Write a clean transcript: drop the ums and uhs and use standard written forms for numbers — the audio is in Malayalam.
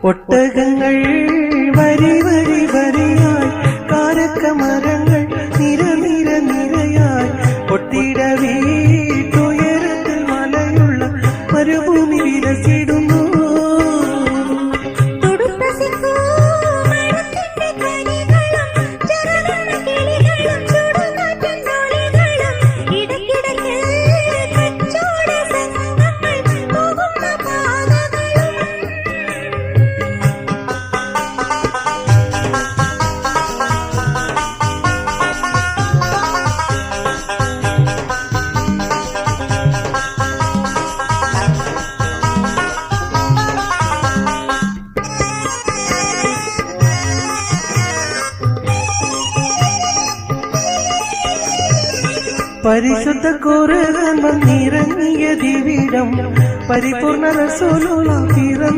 ഒട്ടകങ്ങൾ വരി വരി വരിയായി, കാരക്കമരങ്ങൾ നിര നിര നിരയായി, ഒട്ടിട വീട്ടുയരത്തിൽ മലയുള്ള മരുഭൂമി വിരസിടുന്നു. പരിശുദ്ധ ഖുർആൻ വന്നിറങ്ങിയ ദിവിടം, പരിപൂർണ റസൂലുള്ളാഹ്